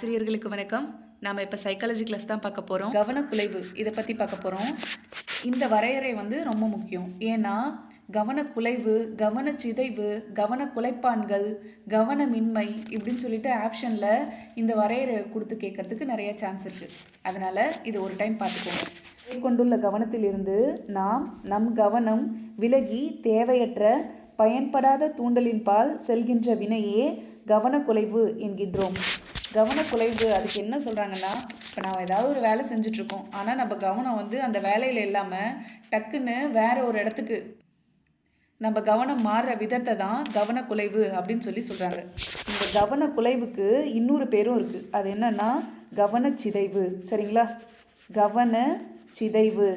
ஆசிரியர்களுக்கு வணக்கம். நாம் இப்போ சைக்காலஜி கிளாஸ் தான் பார்க்க போகிறோம். கவனக்குலைவு இதை பற்றி பார்க்க போகிறோம். இந்த வரையறை ரொம்ப முக்கியம். ஏன்னா கவனக்குலைவு, கவனச்சிதைவு, கவனக்குலைப்பான்கள், கவனமின்மை இப்படின்னு சொல்லிட்டு ஆப்ஷனில் இந்த வரையறை கொடுத்து கேட்கறதுக்கு நிறைய சான்ஸ் இருக்குது. அதனால் இது ஒரு டைம் பார்த்துக்கோங்க. மேற்கொண்டுள்ள கவனத்திலிருந்து நாம் நம் கவனம் விலகி தேவையற்ற பயன்படாத தூண்டலின் பால் செல்கின்ற வினையே கவனக்குலைவு என்கின்றோம். கவனக்குலைவு அதுக்கு என்ன சொல்கிறாங்கன்னா, இப்போ நாம் ஏதாவது ஒரு வேலை செஞ்சிட்ருக்கோம், ஆனால் நம்ம கவனம் அந்த வேலையில் இல்லாமல் டக்குன்னு வேற ஒரு இடத்துக்கு நம்ம கவனம் மாறுற விதத்தை தான் கவனக்குலைவு அப்படின்னு சொல்கிறாங்க. இந்த கவனக்குலைவுக்கு இன்னொரு பேரும் இருக்குது. அது என்னன்னா கவனச்சிதைவு. சரிங்களா? கவனச்சிதைவு,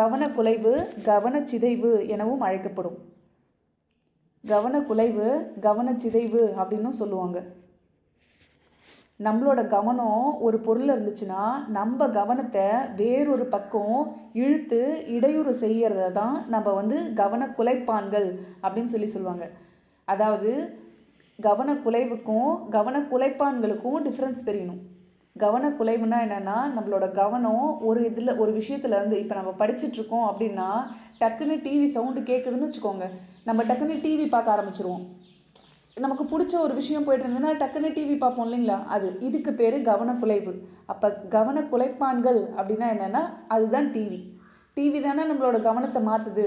கவனக்குலைவு, கவனச்சிதைவு எனவும் அழைக்கப்படும். கவனக்குலைவு, கவனச்சிதைவு அப்படின்னு சொல்லுவாங்க. நம்மளோட கவனம் ஒரு பொருள் இருந்துச்சுன்னா நம்ம கவனத்தை வேறொரு பக்கம் இழுத்து இடையூறு செய்கிறத தான் நம்ம கவனக்குலைப்பான்கள் அப்படின்னு சொல்லுவாங்க. அதாவது கவனக்குலைவுக்கும் கவனக்குலைப்பான்களுக்கும் டிஃப்ரென்ஸ் தெரியணும். கவனக்குலைவுனா என்னென்னா, நம்மளோட கவனம் ஒரு விஷயத்தில் இப்போ நம்ம படிச்சுட்ருக்கோம் அப்படின்னா டக்குன்னு டிவி சவுண்டு கேட்குதுன்னு வச்சுக்கோங்க, நம்ம டக்குன்னு டிவி பார்க்க ஆரம்பிச்சிருவோம். நமக்கு பிடிச்ச ஒரு விஷயம் போய்ட்டு இருந்ததுன்னா டக்குன்னு டிவி பார்ப்போம் இல்லைங்களா? இதுக்கு பேர் கவனக்குலைவு. அப்போ கவனக்குலைப்பான்கள் அப்படின்னா என்னென்னா, அதுதான் டிவி தானே நம்மளோட கவனத்தை மாற்றுது.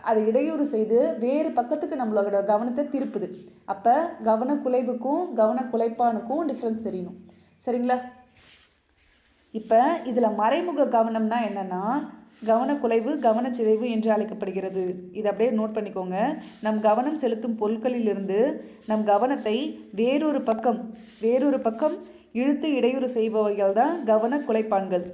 அது இடையூறு செய்து வேறு பக்கத்துக்கு நம்மளோட கவனத்தை திருப்புது. அப்போ கவனக்குலைவுக்கும் கவனக்குலைப்பானுக்கும் டிஃப்ரென்ஸ் தெரியணும். சரிங்களா? இப்போ இதில் மறைமுக கவனம்னா என்னென்னா, கவனக்குலைவு, கவனச்சிதைவு என்று அழைக்கப்படுகிறது. இதை அப்படியே நோட் பண்ணிக்கோங்க. நம் கவனம் செலுத்தும் பொருட்களிலிருந்து நம் கவனத்தை வேறொரு பக்கம் இழுத்து இடையூறு செய்பவைகள் தான் கவனக்குலைப்பான்கள்.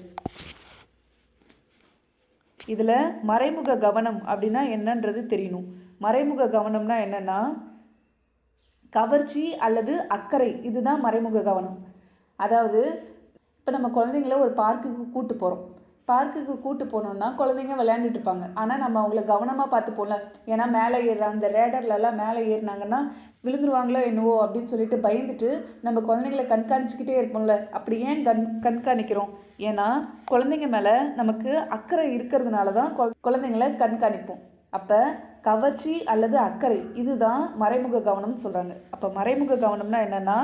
இதில் மறைமுக கவனம் அப்படின்னா என்னன்றது தெரியணும். மறைமுக கவனம்னா என்னென்னா, கவர்ச்சி அல்லது அக்கறை, இதுதான் மறைமுக கவனம். அதாவது இப்போ நம்ம குழந்தைங்கள ஒரு பார்க்குக்கு கூட்டு போனோம்னா குழந்தைங்க விளையாண்டுட்டு இருப்பாங்க. ஆனால் நம்ம அவங்கள கவனமாக பார்த்துப்போம்ல. ஏன்னா மேலே ஏறுறாங்க, அந்த ரேடர்லலாம் மேலே ஏறினாங்கன்னா விழுந்துருவாங்களோ என்னவோ அப்படின்னு சொல்லிட்டு பயந்துட்டு நம்ம குழந்தைங்கள கண்காணிச்சிக்கிட்டே இருப்போம்ல. அப்படி ஏன் கண்காணிக்கிறோம்? ஏன்னா குழந்தைங்க மேலே நமக்கு அக்கறை இருக்கிறதுனால தான் குழந்தைங்கள கண்காணிப்போம். அப்போ கவர்ச்சி அல்லது அக்கறை, இதுதான் மறைமுக கவனம்னு சொல்கிறாங்க. அப்போ மறைமுக கவனம்னா என்னென்னா,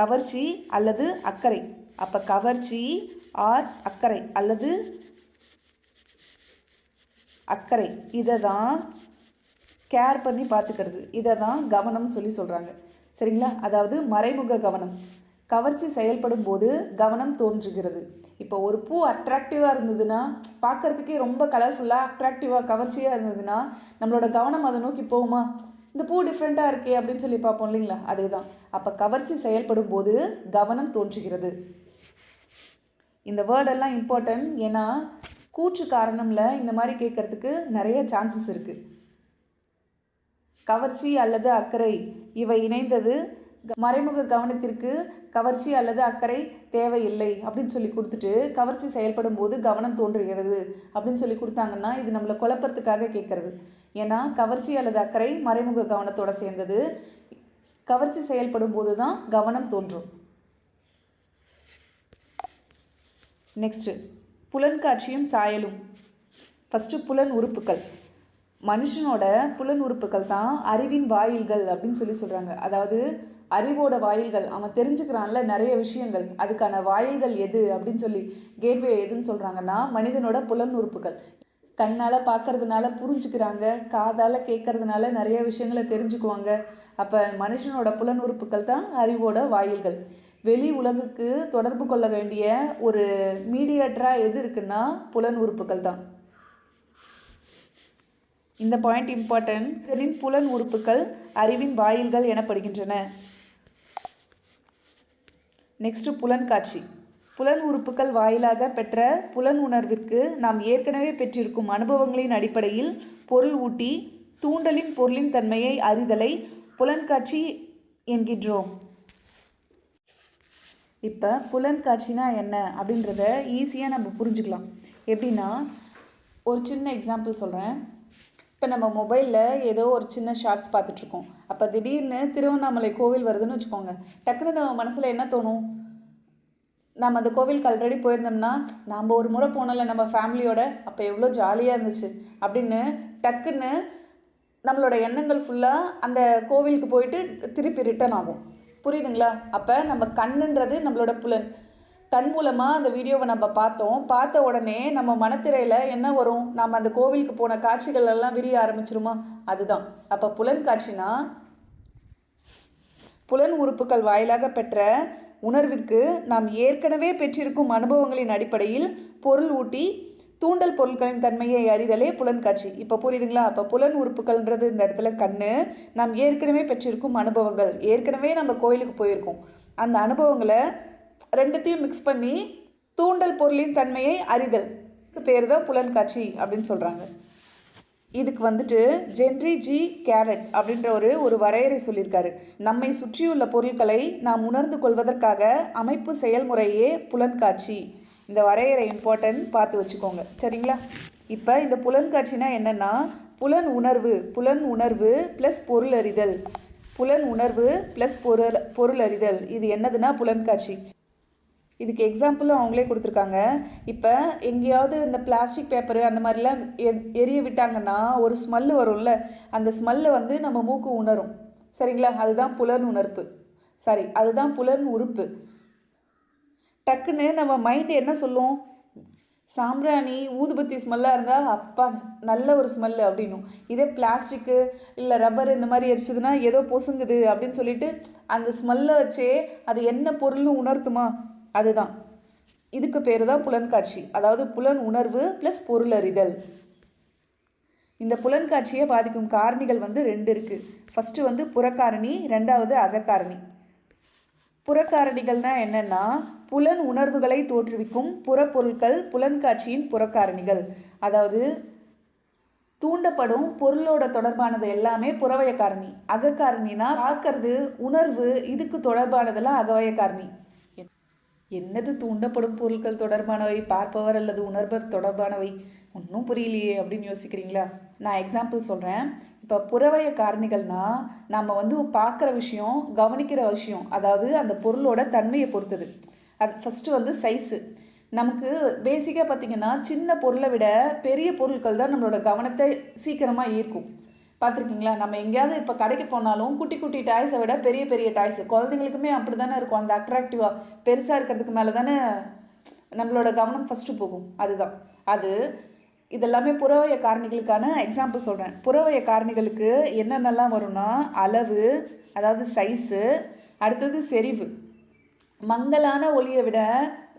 கவர்ச்சி அல்லது அக்கறை. அப்போ கவர்ச்சி ஆர் அக்கறை அல்லது அக்கறை, இதை தான் கேர் பண்ணி பார்த்துக்கிறது, இதை தான் கவனம்னு சொல்கிறாங்க. சரிங்களா? அதாவது மறைமுக கவனம். கவர்ச்சி செயல்படும் போது கவனம் தோன்றுகிறது. இப்போ ஒரு பூ அட்ராக்டிவாக இருந்ததுன்னா, பார்க்குறதுக்கே ரொம்ப கலர்ஃபுல்லாக அட்ராக்டிவாக கவர்ச்சியாக இருந்ததுன்னா நம்மளோட கவனம் அதை நோக்கி போகுமா? இந்த பூ டிஃப்ரெண்ட்டாக இருக்கே அப்படின்னு சொல்லி பார்ப்போம் இல்லைங்களா? அதுதான். அப்போ கவர்ச்சி செயல்படும் போது கவனம் தோன்றுகிறது. இந்த வேர்டெல்லாம் இம்பார்ட்டன்ட். ஏன்னா கூற்று காரணம்ல இந்த மாதிரி கேட்கறதுக்கு நிறைய சான்சஸ் இருக்குது. கவர்ச்சி அல்லது அக்கறை இவை இணைந்தது. மறைமுக கவனத்திற்கு கவர்ச்சி அல்லது அக்கறை தேவையில்லை அப்படின்னு சொல்லி கொடுத்துட்டு கவர்ச்சி செயல்படும் போது கவனம் தோன்றுகிறது அப்படின்னு சொல்லி கொடுத்தாங்கன்னா இது நம்மளை குழப்பறதுக்காக கேட்கறது. ஏன்னா கவர்ச்சி அல்லது அக்கறை மறைமுக கவனத்தோட சேர்ந்தது. கவர்ச்சி செயல்படும் போது தான் கவனம் தோன்றும். நெக்ஸ்ட்டு புலன்காட்சியும் சாயலும். ஃபஸ்ட்டு புலன் உறுப்புகள். மனுஷனோட புலன் உறுப்புகள் தான் அறிவின் வாயில்கள் அப்படின்னு சொல்கிறாங்க. அதாவது அறிவோட வாயில்கள். அவன் தெரிஞ்சுக்கிறான்ல நிறைய விஷயங்கள், அதுக்கான வாயில்கள் எது அப்படின்னு கேட்வே எதுன்னு சொல்கிறாங்கன்னா மனிதனோட புலன் உறுப்புகள். கண்ணால் பார்க்கறதுனால புரிஞ்சுக்கிறாங்க, காதால் கேட்கறதுனால நிறைய விஷயங்களை தெரிஞ்சுக்குவாங்க. அப்போ மனுஷனோட புலன் உறுப்புகள் தான் அறிவோட வாயில்கள். வெளி உலகுக்கு தொடர்பு கொள்ள வேண்டிய ஒரு மீடியேட்டராக எது இருக்குன்னா புலன் உறுப்புகள் தான். இந்த பாயிண்ட் இம்பார்ட்டன்ட். இதனின் புலன் உறுப்புகள் அறிவின் வாயில்கள் எனப்படுகின்றன. நெக்ஸ்ட் புலன்காட்சி. புலன் உறுப்புகள் வாயிலாக பெற்ற புலன் உணர்விற்கு நாம் ஏற்கனவே பெற்றிருக்கும் அனுபவங்களின் அடிப்படையில் பொருள் ஊட்டி தூண்டலின் பொருளின் தன்மையை அறிதலை புலன்காட்சி என்கின்றோம். இப்போ புலன்காட்சினா என்ன அப்படின்றத ஈஸியாக நம்ம புரிஞ்சுக்கலாம். எப்படின்னா ஒரு சின்ன எக்ஸாம்பிள் சொல்கிறேன். இப்போ நம்ம மொபைலில் ஏதோ ஒரு சின்ன ஷார்ட்ஸ் பார்த்துட்ருக்கோம். அப்போ திடீர்னு திருவண்ணாமலை கோவில் வருதுன்னு வச்சுக்கோங்க. டக்குன்னு நம்ம மனசில் என்ன தோணும்? நம்ம அந்த கோவிலுக்கு ஆல்ரெடி போயிருந்தோம்னா, நாம் ஒரு முறை போனோம்ல நம்ம ஃபேமிலியோட, அப்போ எவ்வளோ ஜாலியாக இருந்துச்சு அப்படின்னு டக்குன்னு நம்மளோட எண்ணங்கள் ஃபுல்லாக அந்த கோவிலுக்கு போயிட்டு திருப்பி ரிட்டர்ன் ஆகும். புரியுதுங்களா? அப்போ நம்ம கண்ணுன்றது நம்மளோட புலன். கண் மூலமாக அந்த வீடியோவை நம்ம பார்த்தோம். பார்த்த உடனே நம்ம மனத்திரையில் என்ன வரும்? நம்ம அந்த கோவிலுக்கு போன காட்சிகள் எல்லாம் விரிய ஆரம்பிச்சிருமா? அதுதான். அப்போ புலன் காட்சினா புலன் உறுப்புகள் வாயிலாக பெற்ற உணர்விற்கு நாம் ஏற்கனவே பெற்றிருக்கும் அனுபவங்களின் அடிப்படையில் பொருள் ஊட்டி தூண்டல் பொருட்களின் தன்மையை அறிதலே புலன்காட்சி. இப்போ புரியுதுங்களா? அப்போ புலன் உறுப்புகள்ன்றது இந்த இடத்துல கண்ணு, நாம் ஏற்கனவே பெற்றிருக்கும் அனுபவங்கள், ஏற்கனவே நம்ம கோயிலுக்கு போயிருக்கோம், அந்த அனுபவங்களை ரெண்டுத்தையும் மிக்ஸ் பண்ணி தூண்டல் பொருளின் தன்மையை அறிதல் பேர் தான் புலன்காட்சி அப்படின்னு சொல்கிறாங்க. இதுக்கு வந்துட்டு ஜென்ரி ஜி கேரட் அப்படின்ற ஒரு வரையறை சொல்லியிருக்காரு. நம்மை சுற்றியுள்ள பொருட்களை நாம் உணர்ந்து கொள்வதற்காக அமைப்பு செயல்முறையே புலன்காட்சி. இந்த வரையறை இம்பார்ட்டன்ட், பார்த்து வச்சுக்கோங்க. சரிங்களா? இப்போ இந்த புலன்காட்சினா என்னென்னா, புலன் உணர்வு ப்ளஸ் பொருள் அறிதல், புலன் உணர்வு ப்ளஸ் பொருள் அறிதல், இது என்னதுன்னா புலன்காட்சி. இதுக்கு எக்ஸாம்பிளும் அவங்களே கொடுத்துருக்காங்க. இப்போ எங்கேயாவது இந்த பிளாஸ்டிக் பேப்பரு அந்த மாதிரிலாம் எரிய விட்டாங்கன்னா ஒரு ஸ்மெல்லு வரும்ல, அந்த ஸ்மெல்லை வந்து நம்ம மூக்கு உணரும். சரிங்களா? அதுதான் புலன் உணர்வு. அதுதான் புலன் உறுப்பு. டக்குன்னு நம்ம மைண்டு என்ன சொல்லும்? சாம்பிராணி ஊதுபத்தி ஸ்மெல்லாக இருந்தால் அப்பா நல்ல ஒரு ஸ்மெல்லு அப்படின்னும். இதே பிளாஸ்டிக்கு இல்லை ரப்பர் இந்த மாதிரி எரிச்சதுன்னா ஏதோ பொசுங்குது அப்படின்னு சொல்லிட்டு அந்த ஸ்மெல்லை வச்சே அது என்ன பொருள்னு உணர்த்துமா? அதுதான். இதுக்கு பேர் தான் புலன்காட்சி. அதாவது புலன் உணர்வு ப்ளஸ் பொருள் அறிதல். இந்த புலன்காட்சியை பாதிக்கும் காரணிகள் வந்து 2 இருக்குது. ஃபஸ்ட்டு வந்து புறக்காரணி, 2வது அகக்காரணி. புறக்காரணிகள்னால் என்னென்னா, புலன் உணர்வுகளை தோற்றுவிக்கும் புறப்பொருட்கள் புலன்காட்சியின் புறக்காரணிகள். அதாவது தூண்டப்படும் பொருளோட தொடர்பானது எல்லாமே புறவய காரணி. அகக்காரணினா பார்க்கறது, உணர்வு, இதுக்கு தொடர்பானதெல்லாம் அகவய காரணி. என்னது தூண்டப்படும் பொருட்கள் தொடர்பானவை, பார்ப்பவர் அல்லது உணர்வர் தொடர்பானவை? ஒன்றும் புரியலையே அப்படின்னு யோசிக்கிறீங்களா? நான் எக்ஸாம்பிள் சொல்கிறேன். இப்போ புறவய காரணிகள்னால் நம்ம வந்து பார்க்குற விஷயம், கவனிக்கிற விஷயம், அதாவது அந்த பொருளோட தன்மையை பொறுத்தது. அது ஃபஸ்ட்டு வந்து சைஸு. நமக்கு பேசிக்காக பார்த்திங்கன்னா சின்ன பொருளை விட பெரிய பொருட்கள் தான் நம்மளோட கவனத்தை சீக்கிரமாக ஈர்க்கும். பார்த்துருக்கீங்களா? நம்ம எங்கேயாவது இப்போ கடைக்கு போனாலும் குட்டி குட்டி டாய்ஸை விட பெரிய பெரிய டாய்ஸு குழந்தைங்களுக்குமே அப்படி தானே இருக்கும். அந்த அட்ராக்டிவாக பெருசாக இருக்கிறதுக்கு மேலே தானே நம்மளோட கவனம் ஃபஸ்ட்டு போகும். அதுதான் அது. இதெல்லாமே புறவய காரணிகளுக்கான எக்ஸாம்பிள் சொல்கிறேன். புறவய காரணிகளுக்கு என்னென்னலாம் வரும்னா, அளவு, அதாவது சைஸு, அடுத்தது செறிவு. மங்கலான ஒளியை விட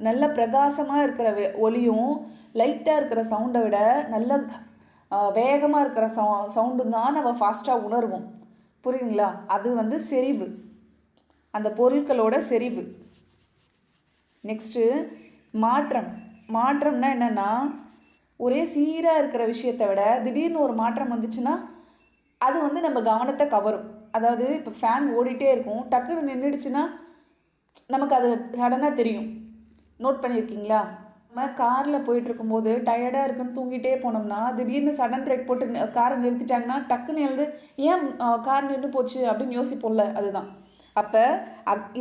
நல்ல பிரகாசமாக இருக்கிற ஒளியும், லைட்டாக இருக்கிற சவுண்டை விட நல்ல வேகமாக இருக்கிற சவுண்டும் தான் நம்ம ஃபாஸ்ட்டாக உணர்வோம். புரியுதுங்களா? அது வந்து செறிவு, அந்த பொருட்களோட செறிவு. நெக்ஸ்ட்டு மாற்றம்னா என்னென்னா, ஒரே சீராக இருக்கிற விஷயத்தை விட திடீர்னு ஒரு மாற்றம் வந்துச்சுன்னா அது வந்து நம்ம கவனத்தை கவரும். அதாவது இப்போ ஃபேன் ஓடிட்டே இருக்கும், டக்குன்னு நின்றுடுச்சுன்னா நமக்கு அது சடனாக தெரியும். நோட் பண்ணியிருக்கீங்களா? நம்ம காரில் போயிட்டுருக்கும்போது டயர்டாக இருக்குன்னு தூங்கிட்டே போனோம்னா திடீர்னு சடன் பிரேக் போட்டு காரை நிறுத்திட்டாங்கன்னா டக்குன்னு எழுந்து ஏன் கார் நின்று போச்சு அப்படின்னு யோசிப்போம்ல, அதுதான். அப்போ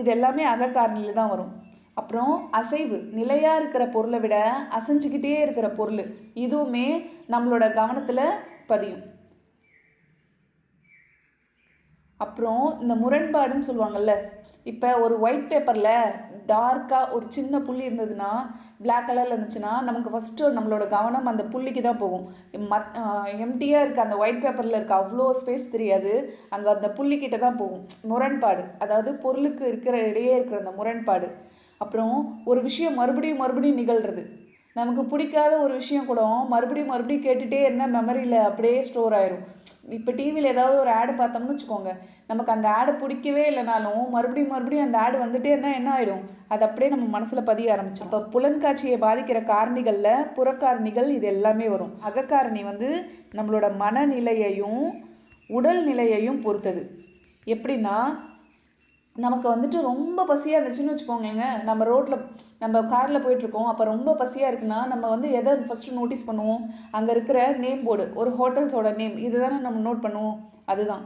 இது எல்லாமே அகக்காரணியில் தான் வரும். அப்புறம் அசைவு, நிலையாக இருக்கிற பொருளை விட அசைஞ்சிக்கிட்டே இருக்கிற பொருள், இதுவுமே நம்மளோட கவனத்தில் பதியும். அப்புறம் இந்த முரண்பாடுன்னு சொல்லுவாங்கள்ல, இப்போ ஒரு ஒயிட் பேப்பரில் டார்க்காக ஒரு சின்ன புள்ளி இருந்ததுன்னா, பிளாக் கலரில் இருந்துச்சுன்னா நமக்கு ஃபஸ்ட்டு நம்மளோட கவனம் அந்த புள்ளிக்கு தான் போகும். எம்டியாக இருக்க அந்த ஒயிட் பேப்பரில் இருக்க அவ்வளோ ஸ்பேஸ் தெரியாது, அங்கே அந்த புள்ளிக்கிட்ட தான் போகும். முரண்பாடு, அதாவது பொருளுக்கு இருக்கிற இடையே இருக்கிற அந்த முரண்பாடு. அப்புறம் ஒரு விஷயம் மறுபடியும் நிகழ்கிறது. நமக்கு பிடிக்காத ஒரு விஷயம் கூட மறுபடியும் கேட்டுகிட்டே இருந்தால் மெமரியில் அப்படியே ஸ்டோர் ஆயிரும். இப்போ டிவியில் ஏதாவது ஒரு ஆடு பார்த்தோம்னு வச்சுக்கோங்க, நமக்கு அந்த ஆடு பிடிக்கவே இல்லைனாலும் மறுபடியும் அந்த ஆடு வந்துகிட்டே இருந்தால் என்ன ஆகிடும்? அது அப்படியே நம்ம மனசில் பதிய ஆரம்பிச்சோம். இப்போ புலன்காட்சியை பாதிக்கிற காரணிகளில் புறக்காரணிகள் இது எல்லாமே வரும். அகக்காரணி வந்து நம்மளோட மனநிலையையும் உடல் நிலையையும் பொறுத்தது. எப்படின்னா, நமக்கு வந்துட்டு ரொம்ப பசியாக இருந்துச்சுன்னு வச்சுக்கோங்களேங்க, நம்ம ரோட்டில் நம்ம காரில் போயிட்டுருக்கோம். அப்போ ரொம்ப பசியாக இருக்குன்னா நம்ம வந்து எதை ஃபஸ்ட்டு நோட்டீஸ் பண்ணுவோம்? அங்கே இருக்கிற நேம் போர்டு, ஒரு ஹோட்டல்ஸோட நேம் இது தானே நம்ம நோட் பண்ணுவோம். அதுதான்.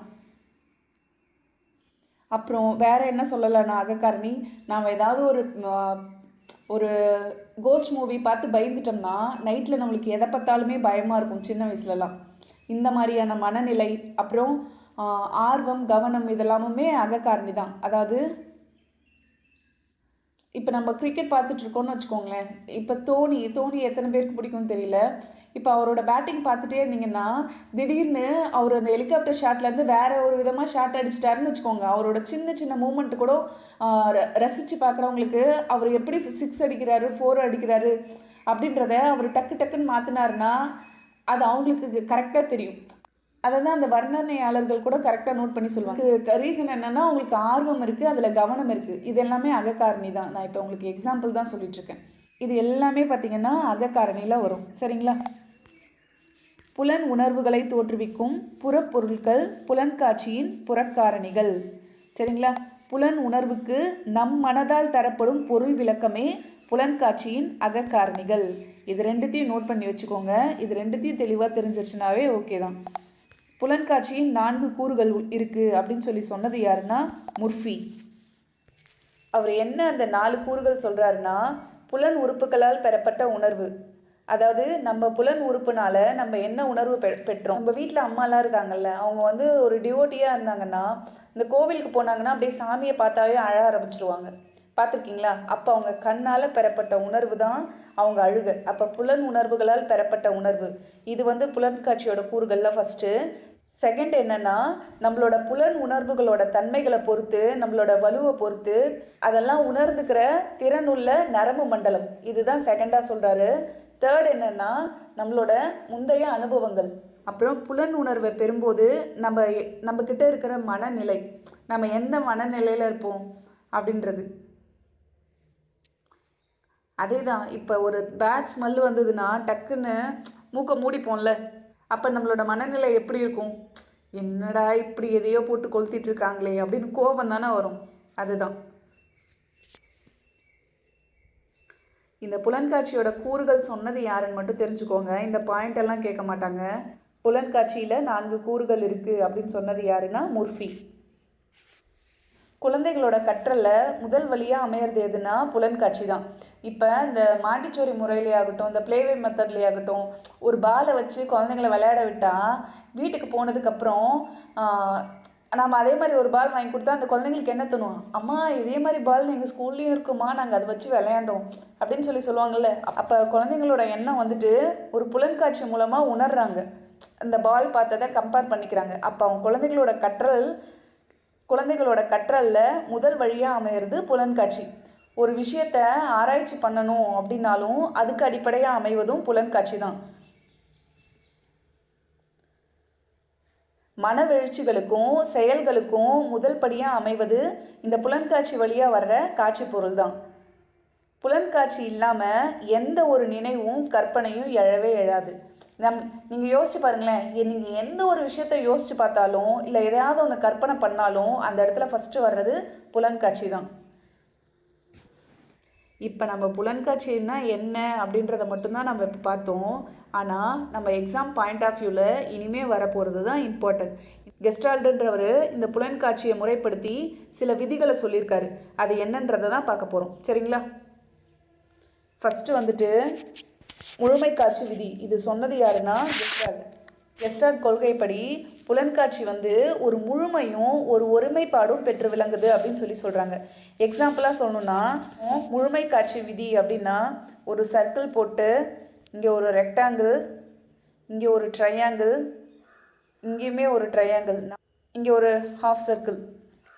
அப்புறம் வேறு என்ன சொல்லலாம்னா அகக்காரணி, நாம் ஏதாவது ஒரு கோஸ்ட் மூவி பார்த்து பயந்துட்டோம்னா நைட்டில் நம்மளுக்கு எதை பார்த்தாலுமே பயமாக இருக்கும் சின்ன வயசுலலாம். இந்த மாதிரியான மனநிலை, அப்புறம் ஆர்வம், கவனம் இதெல்லாமுமே அகக்காரணி தான். அதாவது இப்போ நம்ம கிரிக்கெட் பார்த்துட்ருக்கோன்னு வச்சுக்கோங்களேன். இப்போ தோனி எத்தனை பேருக்கு பிடிக்கும்னு தெரியல. இப்போ அவரோட பேட்டிங் பார்த்துட்டே இருந்தீங்கன்னா, திடீர்னு அவர் அந்த ஹெலிகாப்டர் ஷாட்லேருந்து வேறு ஒரு விதமாக ஷாட் அடிச்சிட்டாருன்னு வச்சுக்கோங்க. அவரோட சின்ன சின்ன மூமெண்ட்டு கூட ரசித்து பார்க்குறவங்களுக்கு அவர் எப்படி 6 அடிக்கிறாரு, 4 அடிக்கிறாரு அப்படின்றத அவர் டக்கு டக்குன்னு மாற்றினாருன்னா, அது அவங்களுக்கு கரெக்டாக தெரியும். அதை தான் அந்த வர்ணனையாளர்கள் கூட கரெக்டாக நோட் பண்ணி சொல்லுவாங்க. ரீசன் என்னென்னா உங்களுக்கு ஆர்வம் இருக்குது, அதில் கவனம் இருக்குது. இது எல்லாமே அகக்காரணி தான். நான் இப்போ உங்களுக்கு எக்ஸாம்பிள் தான் சொல்லிகிட்ருக்கேன். இது எல்லாமே பார்த்திங்கன்னா அகக்காரணியில் வரும். சரிங்களா? புலன் உணர்வுகளை தோற்றுவிக்கும் புறப்பொருட்கள் புலன்காட்சியின் புறக்காரணிகள். சரிங்களா? புலன் உணர்வுக்கு நம் மனதால் தரப்படும் பொருள் விளக்கமே புலன்காட்சியின் அகக்காரணிகள். இது ரெண்டுத்தையும் நோட் பண்ணி வச்சுக்கோங்க. இது ரெண்டுத்தையும் தெளிவாக தெரிஞ்சிருச்சுனாவே ஓகே தான். புலன்காட்சியின் 4 கூறுகள் இருக்குது அப்படின்னு சொன்னது யாருன்னா முர்ஃபி. அவர் என்ன அந்த 4 கூறுகள் சொல்கிறாருன்னா, புலன் உறுப்புகளால் பெறப்பட்ட உணர்வு. அதாவது நம்ம புலன் உறுப்புனால நம்ம என்ன உணர்வு பெற்றோம். நம்ம வீட்டில் அம்மாலாம் இருக்காங்கல்ல, அவங்க வந்து ஒரு டிவோட்டியாக இருந்தாங்கன்னா, இந்த கோவிலுக்கு போனாங்கன்னா அப்படியே சாமியை பார்த்தாவே அழ ஆரம்பிச்சிருவாங்க. பார்த்துருக்கீங்களா? அப்போ அவங்க கண்ணால் பெறப்பட்ட உணர்வு தான் அவங்க அழுக. அப்போ புலன் உணர்வுகளால் பெறப்பட்ட உணர்வு. இது வந்து புலன்காட்சியோட கூறுகளில் ஃபஸ்ட்டு. செகண்ட் என்னென்னா, நம்மளோட புலன் உணர்வுகளோட தன்மைகளை பொறுத்து, நம்மளோட வலுவை பொறுத்து அதெல்லாம் உணர்ந்துக்கிற திறனுள்ள நரம்பு மண்டலம். இதுதான் செகண்டாக சொல்கிறாரு. தேர்ட் என்னென்னா, நம்மளோட முந்தைய அனுபவங்கள். அப்புறம் புலன் உணர்வை பெறும்போது நம்மக்கிட்ட இருக்கிற மனநிலை, நம்ம எந்த மனநிலையில் இருப்போம் அப்படின்றது. அதே தான். இப்போ ஒரு பேட் ஸ்மெல் வந்ததுன்னா டக்குன்னு மூக்கை மூடிப்போம்ல, அப்போ நம்மளோட மனநிலை எப்படி இருக்கும்? என்னடா இப்படி எதையோ போட்டு கொளுத்திட்டு இருக்காங்களே அப்படின்னு கோபம் தானே வரும். அதுதான் இந்த புலன்காட்சியோட கூறுகள் சொன்னது யாருன்னு மட்டும் தெரிஞ்சுக்கோங்க. இந்த பாயிண்ட் எல்லாம் கேட்க மாட்டாங்க. புலன்காட்சியில் 4 கூறுகள் இருக்குது அப்படின்னு சொன்னது யாருன்னா முர்ஃபி. குழந்தைகளோட கற்றலில் முதல் வழியாக அமையிறது எதுனா புலன்காட்சி தான். இப்போ இந்த மாண்டிச்சோரி முறையிலே ஆகட்டும், இந்த ப்ளேவே மெத்தட்லேயே ஆகட்டும், ஒரு பாலை வச்சு குழந்தைங்கள விளையாட விட்டால் வீட்டுக்கு போனதுக்கப்புறம் நம்ம அதே மாதிரி ஒரு பால் வாங்கி கொடுத்தா அந்த குழந்தைங்களுக்கு என்ன தோணும்? அம்மா இதே மாதிரி பால் எங்கள் ஸ்கூல்லேயும் இருக்குமா, நாங்கள் அதை வச்சு விளையாண்டோம் அப்படின்னு சொல்லுவாங்கள்ல. அப்போ குழந்தைங்களோட எண்ணம் வந்துட்டு ஒரு புலன்காட்சி மூலமாக உணர்றாங்க. அந்த பால் பார்த்ததை கம்பேர் பண்ணிக்கிறாங்க. அப்போ அவங்க குழந்தைகளோட கற்றலில் முதல் வழியாக அமையிறது புலன்காட்சி. ஒரு விஷயத்தை ஆராய்ச்சி பண்ணணும் அப்படின்னாலும் அதுக்கு அடிப்படையாக அமைவதும் புலன்காட்சி தான். மனவெழுச்சிகளுக்கும் செயல்களுக்கும் முதல் படியாக அமைவது இந்த புலன்காட்சி வழியாக வர்ற காட்சி பொருள் தான். புலன்காட்சி இல்லாமல் எந்த ஒரு நினைவும் கற்பனையும் எழவே எழாது. நீங்கள் யோசிச்சு பாருங்களேன். நீங்கள் எந்த ஒரு விஷயத்த யோசிச்சு பார்த்தாலும் இல்லை எதையாவது ஒன்று கற்பனை பண்ணாலும் அந்த இடத்துல ஃபஸ்ட்டு வர்றது புலன்காட்சி தான். இப்போ நம்ம புலன்காட்சின்னா என்ன அப்படின்றத மட்டும்தான் நம்ம இப்போ பார்த்தோம். ஆனால் நம்ம எக்ஸாம் பாயிண்ட் ஆஃப் வியூவில் இனிமேல் வரப்போகிறது தான் இம்பார்ட்டன்ட். கெஸ்டால்டுன்றவர் இந்த புலன்காட்சியை முறைப்படுத்தி சில விதிகளை சொல்லியிருக்காரு. அது என்னன்றதை தான் பார்க்க போகிறோம். சரிங்களா? ஃபஸ்ட்டு வந்துட்டு முழுமைக்காட்சி விதி. இது சொன்னது யாருன்னா கெஸ்டால்ட் கொள்கைப்படி புலன்காட்சி வந்து ஒரு முழுமையும் ஒரு ஒருமைப்பாடும் பெற்று விளங்குது அப்படின்னு சொல்கிறாங்க. எக்ஸாம்பிளாக சொல்லணுன்னா முழுமைக்காட்சி விதி அப்படின்னா ஒரு சர்க்கிள் போட்டு இங்கே ஒரு ரெக்டாங்கிள், இங்கே ஒரு ட்ரையாங்கிள், இங்கேயுமே ஒரு ட்ரையாங்கிள், இங்கே ஒரு ஹாஃப் சர்க்கிள்,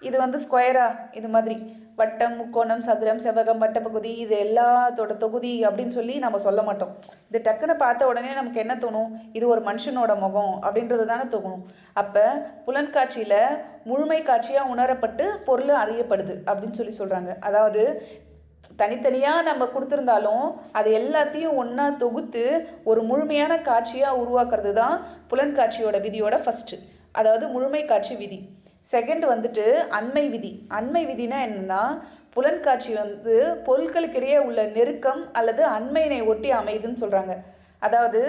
இது வந்து ஸ்கொயரா இது மாதிரி வட்டம், முக்கோணம், சதுரம், செவ்வகம், வட்டப்பகுதி இது எல்லாத்தோட தொகுதி அப்படின்னு சொல்லி நம்ம சொல்ல மாட்டோம். இது டக்குன்னு பார்த்த உடனே நமக்கு என்ன தோணும்? இது ஒரு மனுஷனோட முகம் அப்படின்றது தானே தோணும். அப்போ புலன்காட்சியில் முழுமை காட்சியாக உணரப்பட்டு பொருள் அறியப்படுது அப்படின்னு சொல்கிறாங்க. அதாவது தனித்தனியாக நம்ம கொடுத்துருந்தாலும் அது எல்லாத்தையும் ஒன்றா தொகுத்து ஒரு முழுமையான காட்சியாக உருவாக்குறது தான் புலன்காட்சியோட விதியோட ஃபஸ்ட்டு, அதாவது முழுமை காட்சி விதி. செகண்ட் வந்துட்டு அண்மை விதி. அண்மை விதினா என்னன்னா, புலன்காட்சி வந்து பொருட்களுக்கிடையே உள்ள நெருக்கம் அல்லது அண்மையினை ஒட்டி அமைதுன்னு சொல்கிறாங்க. அதாவது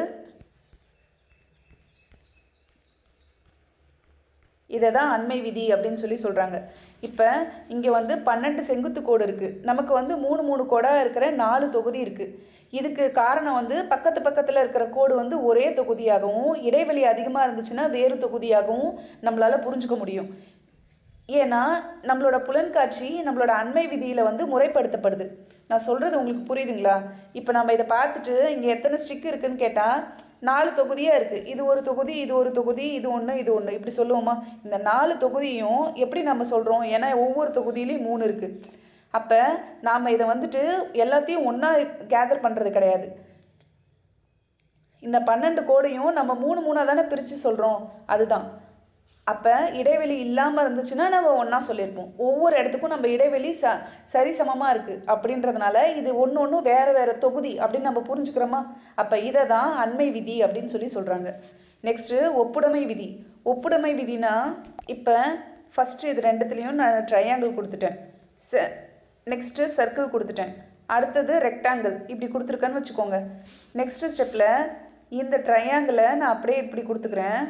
இதை தான் அண்மை விதி அப்படின்னு சொல்கிறாங்க. இப்போ இங்கே வந்து 12 செங்குத்து கோடு இருக்குது. நமக்கு வந்து 3 கோடாக இருக்கிற 4 தொகுதி இருக்குது. இதுக்கு காரணம் வந்து பக்கத்தில் இருக்கிற கோடு வந்து ஒரே தொகுதியாகவும், இடைவெளி அதிகமாக இருந்துச்சுன்னா வேறு தொகுதியாகவும் நம்மளால் புரிஞ்சுக்க முடியும். ஏன்னா நம்மளோட புலன்காட்சி நம்மளோட அண்மை விதியில் வந்து முறைப்படுத்தப்படுது. நான் சொல்கிறது உங்களுக்கு புரியுதுங்களா? இப்போ நம்ம இதை பார்த்துட்டு இங்கே எத்தனை ஸ்டிக் இருக்குதுன்னு கேட்டால் 4 தொகுதியாக இருக்குது. இது ஒரு தொகுதி, இது ஒரு தொகுதி, இது ஒன்று, இது ஒன்று, இப்படி சொல்லுவோமா? இந்த 4 தொகுதியும் எப்படி நம்ம சொல்கிறோம்? ஏன்னா ஒவ்வொரு தொகுதியிலையும் 3 இருக்குது. அப்போ நாம் இதை வந்துட்டு எல்லாத்தையும் ஒன்றா கேதர் பண்ணுறது கிடையாது. இந்த 12 கோடையும் நம்ம 3 தானே பிரித்து சொல்கிறோம். அதுதான். அப்போ இடைவெளி இல்லாமல் இருந்துச்சுன்னா நம்ம ஒன்றா சொல்லியிருப்போம். ஒவ்வொரு இடத்துக்கும் நம்ம இடைவெளி சரிசமமாக இருக்குது அப்படின்றதுனால இது ஒன்று வேறு தொகுதி அப்படின்னு நம்ம புரிஞ்சுக்கிறோமா? அப்போ இதை தான் அண்மை விதி அப்படின்னு சொல்கிறாங்க. நெக்ஸ்ட்டு ஒப்புடைமை விதி. ஒப்புடைமை விதினா இப்போ ஃபஸ்ட்டு இது ரெண்டுத்துலேயும் நான் ட்ரையாங்கிள் கொடுத்துட்டேன். நெக்ஸ்ட்டு சர்க்கிள் கொடுத்துட்டேன். அடுத்தது ரெக்டாங்கிள் இப்படி கொடுத்துருக்கேன்னு வச்சுக்கோங்க. நெக்ஸ்ட்டு ஸ்டெப்பில் இந்த ட்ரையாங்கிளை நான் அப்படியே இப்படி கொடுத்துக்கிறேன்,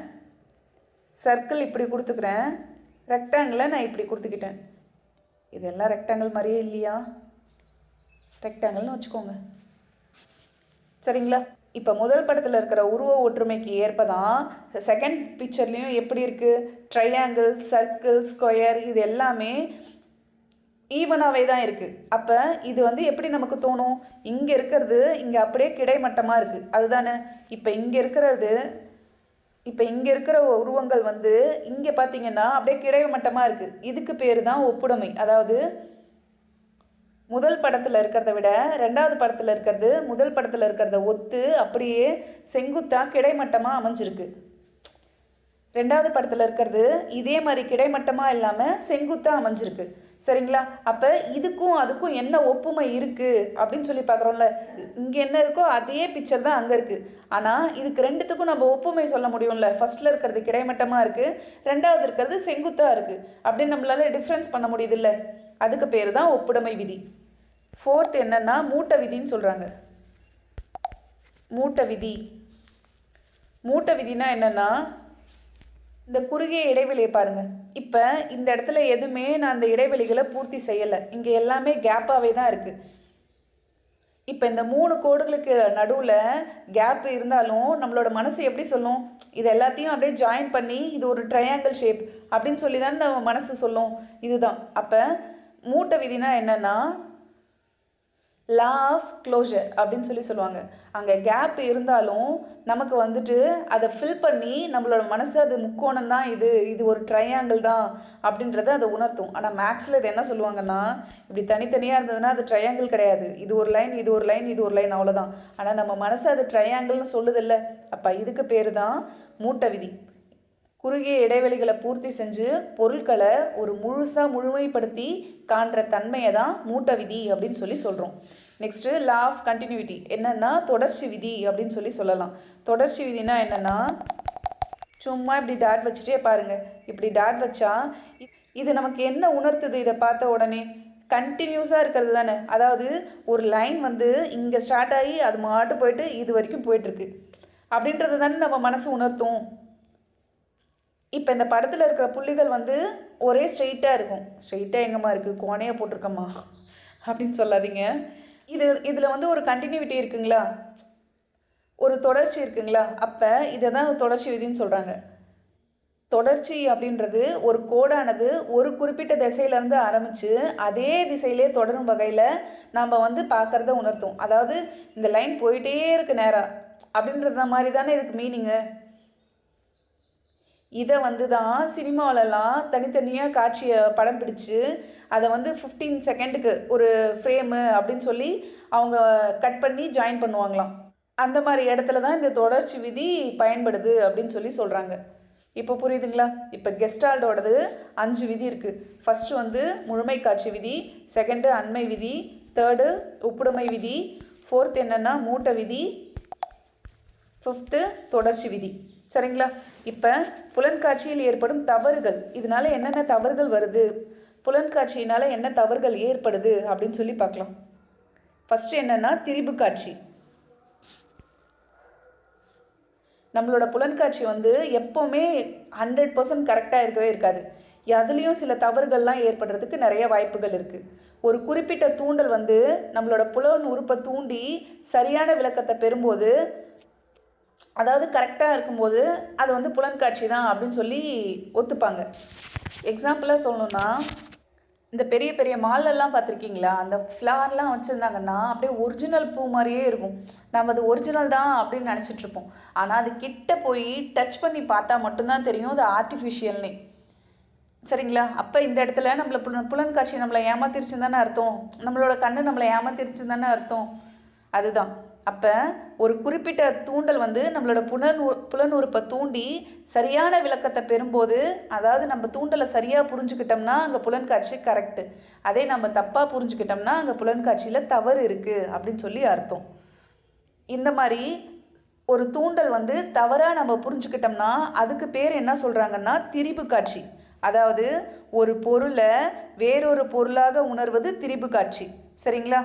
சர்க்கிள் இப்படி கொடுத்துக்கிறேன், ரெக்டாங்கிளை நான் இப்படி கொடுத்துக்கிட்டேன். இதெல்லாம் ரெக்டாங்கிள் மாதிரியே இல்லையா? ரெக்டாங்கிள்னு வச்சுக்கோங்க. சரிங்களா? இப்போ முதல் படத்தில் இருக்கிற உருவ ஒற்றுமைக்கு ஏற்பதான் செகண்ட் பிக்சர்லேயும் எப்படி இருக்குது? ட்ரையாங்கிள், சர்க்கிள், ஸ்கொயர் இது எல்லாமே ஈவனாகவே தான் இருக்குது. அப்போ இது வந்து எப்படி நமக்கு தோணும்? இங்கே இருக்கிறது இங்கே அப்படியே கிடைமட்டமாக இருக்குது, அதுதானே? இப்போ இங்கே இருக்கிற உருவங்கள் வந்து இங்கே பார்த்தீங்கன்னா அப்படியே கிடைமட்டமாக இருக்குது. இதுக்கு பேர் தான் ஒப்புடைமை. அதாவது முதல் படத்தில் இருக்கிறத விட ரெண்டாவது படத்தில் இருக்கிறது முதல் படத்தில் இருக்கிறத ஒத்து அப்படியே செங்குத்தாக கிடைமட்டமாக அமைஞ்சிருக்கு. ரெண்டாவது படத்தில் இருக்கிறது இதே மாதிரி கிடைமட்டமாக இல்லாமல் செங்குத்தாக அமைஞ்சிருக்கு. சரிங்களா? அப்போ இதுக்கும் அதுக்கும் என்ன ஒப்புமை இருக்குது அப்படின்னு சொல்லி பார்க்குறோம்ல. இங்கே என்ன இருக்கோ அதே பிக்சர் தான் அங்கே இருக்குது. ஆனால் இதுக்கு ரெண்டுத்துக்கும் நம்ம ஒப்புமை சொல்ல முடியும்ல. ஃபஸ்ட்டில் இருக்கிறது கிடைமட்டமாக இருக்குது, ரெண்டாவது இருக்கிறது செங்குத்தாக இருக்குது அப்படின்னு நம்மளால டிஃப்ரென்ஸ் பண்ண முடியுது இல்லை? அதுக்கு பேர் தான் ஒப்புடைமை விதி. ஃபோர்த் என்னன்னா மூட்டை விதின்னு சொல்கிறாங்க. மூட்டை விதி. மூட்டை விதினா என்னென்னா, இந்த குறுகிய இடைவெளியை பாருங்கள். இப்போ இந்த இடத்துல எதுவுமே நான் அந்த இடைவெளிகளை பூர்த்தி செய்யலை. இங்கே எல்லாமே கேப்பாகவே தான் இருக்குது. இப்போ இந்த 3 கோடுகளுக்கு நடுவில் கேப் இருந்தாலும் நம்மளோட மனசு எப்படி சொல்லும்? இது எல்லாத்தையும் அப்படியே ஜாயின் பண்ணி இது ஒரு ட்ரையாங்கிள் ஷேப் அப்படின்னு சொல்லி தான் நம்ம மனசு சொல்லும். இதுதான். அப்போ மூட்டை விதினா என்னென்னா லா ஆஃப் க்ளோஷர் அப்படின்னு சொல்லுவாங்க. அங்கே கேப் இருந்தாலும் நமக்கு வந்துட்டு அதை ஃபில் பண்ணி நம்மளோட மனசு அது முக்கோணம் தான், இது ஒரு ட்ரையாங்கிள் தான் அப்படின்றத அதை உணர்த்தும். ஆனால் மேக்ஸில் இது என்ன சொல்லுவாங்கன்னா, இப்படி தனித்தனியாக இருந்ததுன்னா அது ட்ரையாங்கிள் கிடையாது, இது ஒரு லைன், இது ஒரு லைன், இது ஒரு லைன், அவ்வளோதான். ஆனால் நம்ம மனசு அது ட்ரையாங்கிள்னு சொல்லுதில்ல. அப்போ இதுக்கு பேர் தான் மூட்டை விதி. குறுகிய இடைவெளிகளை பூர்த்தி செஞ்சு பொருட்களை ஒரு முழுமைப்படுத்தி காண்ற தன்மையை தான் மூட்டை விதி அப்படின்னு சொல்கிறோம். நெக்ஸ்ட்டு லா ஆஃப் கண்டினியூட்டி என்னென்னா தொடர்ச்சி விதி அப்படின்னு சொல்லலாம். தொடர்ச்சி விதினா என்னென்னா, சும்மா இப்படி டாட் வச்சுட்டே பாருங்கள். இப்படி டாட் வச்சா இது நமக்கு என்ன உணர்த்துது? இதை பார்த்த உடனே கண்டினியூஸாக இருக்கிறது தானே. அதாவது ஒரு லைன் வந்து இங்கே ஸ்டார்ட் ஆகி அது மாட்டு போயிட்டு இது வரைக்கும் போயிட்டுருக்கு அப்படின்றது தானே நம்ம மனசு உணர்த்தும். இப்போ இந்த படத்தில் இருக்கிற புள்ளிகள் வந்து ஒரே ஸ்ட்ரெயிட்டாக இருக்கும். ஸ்ட்ரெயிட்டாக எங்கம்மா இருக்குது, கோணையாக போட்டிருக்கம்மா அப்படின்னு சொல்லாதீங்க. இதில் வந்து ஒரு கண்டினியூட்டி இருக்குங்களா, ஒரு தொடர்ச்சி இருக்குங்களா? அப்போ இதை தான் தொடர்ச்சி விதின்னு சொல்கிறாங்க. தொடர்ச்சி அப்படின்றது ஒரு கோடானது ஒரு குறிப்பிட்ட திசையிலேருந்து ஆரம்பித்து அதே திசையிலே தொடரும் வகையில் நம்ம வந்து பார்க்குறத உணர்த்தும். அதாவது இந்த லைன் போயிட்டே இருக்கு நேராக அப்படின்றத மாதிரி தானே இதுக்கு மீனிங்கு. இதை வந்து தான் சினிமாவிலலாம் தனித்தனியாக காட்சியை படம் பிடிச்சு அதை வந்து 15 செகண்டுக்கு ஒரு ஃப்ரேமு அப்படின்னு சொல்லி அவங்க கட் பண்ணி ஜாயின் பண்ணுவாங்களாம். அந்த மாதிரி இடத்துல தான் இந்த தொடர்ச்சி விதி பயன்படுது அப்படின்னு சொல்கிறாங்க. இப்போ புரியுதுங்களா? இப்போ கெஸ்டால்டோடது 5 விதி இருக்குது. ஃபஸ்ட்டு வந்து முழுமை காட்சி விதி, செகண்டு அண்மை விதி, தேர்டு ஒப்புடைமை விதி, ஃபோர்த் என்னென்னா மூட்டை விதி, ஃபிஃப்த்து தொடர்ச்சி விதி. சரிங்களா? இப்போ புலன்காட்சியில் ஏற்படும் தவறுகள், இதனால என்னென்ன தவறுகள் வருது, புலன்காட்சியினால் என்ன தவறுகள் ஏற்படுது அப்படின்னு சொல்லி பார்க்கலாம். ஃபஸ்ட்டு என்னென்னா திரிபு காட்சி. நம்மளோட புலன்காட்சி வந்து எப்போவுமே 100% கரெக்டாக இருக்கவே இருக்காது. அதுலேயும் சில தவறுகள்லாம் ஏற்படுறதுக்கு நிறைய வாய்ப்புகள் இருக்குது. ஒரு குறிப்பிட்ட தூண்டல் வந்து நம்மளோட புலன் உறுப்பை தூண்டி சரியான விளக்கத்தை பெறும்போது, அதாவது கரெக்டாக இருக்கும்போது அது வந்து புலன்காட்சி தான் அப்படின்னு சொல்லி ஒத்துப்பாங்க. எக்ஸாம்பிளாக சொல்லணுன்னா, இந்த பெரிய பெரிய மால்லெல்லாம் பார்த்துருக்கீங்களா? அந்த ஃப்ளவர்லாம் வச்சுருந்தாங்கன்னா அப்படியே ஒரிஜினல் பூ மாதிரியே இருக்கும். நம்ம அது ஒரிஜினல் தான் அப்படின்னு நினச்சிட்ருப்போம். ஆனால் அது கிட்ட போய் டச் பண்ணி பார்த்தா மட்டும்தான் தெரியும் அது ஆர்டிஃபிஷியல்னே. சரிங்களா? அப்போ இந்த இடத்துல நம்மளை புலன்காட்சி நம்மளை ஏமாத்திருச்சுன்னு தானே அர்த்தம். நம்மளோட கண்ணு நம்மளை ஏமாத்திருச்சுன்னு தானே அர்த்தம். அதுதான். அப்போ ஒரு குறிப்பிட்ட தூண்டல் வந்து நம்மளோட புலன் உறுப்பை தூண்டி சரியான விளக்கத்தை பெறும்போது, அதாவது நம்ம தூண்டலை சரியாக புரிஞ்சுக்கிட்டோம்னா அங்கே புலன்காட்சி கரெக்டு. அதே நம்ம தப்பாக புரிஞ்சுக்கிட்டோம்னா அங்கே புலன்காட்சியில் தவறு இருக்குது அப்படின்னு சொல்லி அர்த்தம். இந்த மாதிரி ஒரு தூண்டல் வந்து தவறாக நம்ம புரிஞ்சுக்கிட்டோம்னா அதுக்கு பேர் என்ன சொல்கிறாங்கன்னா திரிபு காட்சி. அதாவது ஒரு பொருளை வேறொரு பொருளாக உணர்வது திரிபு காட்சி. சரிங்களா?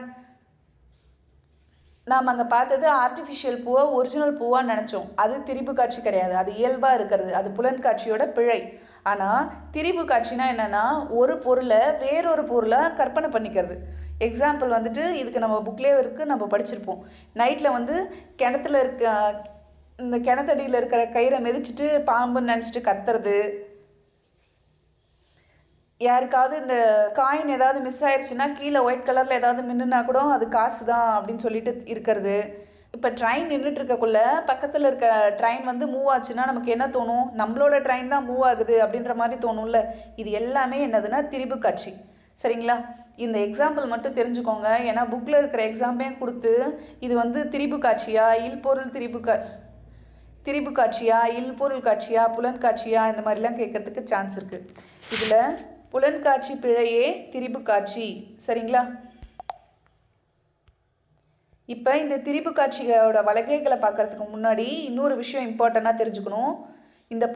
நாம் அங்கே பார்த்தது ஆர்டிஃபிஷியல் பூவை ஒரிஜினல் பூவான்னு நினச்சோம். அது திரிபு காட்சி கிடையாது. அது இயல்பாக இருக்கிறது. அது புலன்காட்சியோட பிழை. ஆனால் திரிபு காட்சினா என்னென்னா ஒரு பொருளை வேறொரு பொருளாக கற்பனை பண்ணிக்கிறது. எக்ஸாம்பிள் வந்துட்டு இதுக்கு நம்ம புக்லேயே இருக்குது, நம்ம படிச்சிருப்போம். நைட்டில் வந்து கிணத்துல இந்த கிணத்தடியில் இருக்கிற கயிறை மிதிச்சுட்டு பாம்புன்னு நினச்சிட்டு கத்துறது, யாருக்காவது இந்த காயின் ஏதாவது மிஸ் ஆயிடுச்சுன்னா கீழே ஒயிட் கலரில் ஏதாவது மின்னுனா கூட அது காசு தான் அப்படின்னு சொல்லிட்டு இருக்கிறது. இப்போ ட்ரெயின் நின்றுட்டு இருக்கக்குள்ள பக்கத்தில் இருக்க ட்ரெயின் வந்து மூவ் ஆச்சுன்னா நமக்கு என்ன தோணும்? நம்மளோட ட்ரெயின் தான் மூவ் ஆகுது அப்படின்ற மாதிரி தோணும்ல. இது எல்லாமே என்னதுன்னா திரிபு காட்சி. சரிங்களா? இந்த எக்ஸாம்பிள் மட்டும் தெரிஞ்சுக்கோங்க. ஏன்னா புக்கில் இருக்கிற எக்ஸாம்பே கொடுத்து இது வந்து திரிபு காட்சியா, இல்பொருள் திரிபு காட்சியா, இல்பொருள் காட்சியா, புலன் காட்சியா, இந்த மாதிரிலாம் கேட்கறதுக்கு சான்ஸ் இருக்குது. இதில் புலன்காட்சி பிழையே திரிபு காட்சி. சரிங்களா? இப்போ இந்த திரிபு காட்சியோட வகைகளை பார்க்கறதுக்கு முன்னாடி இன்னொரு விஷயம் இம்பார்ட்டண்ட்டாக தெரிஞ்சுக்கணும். இந்த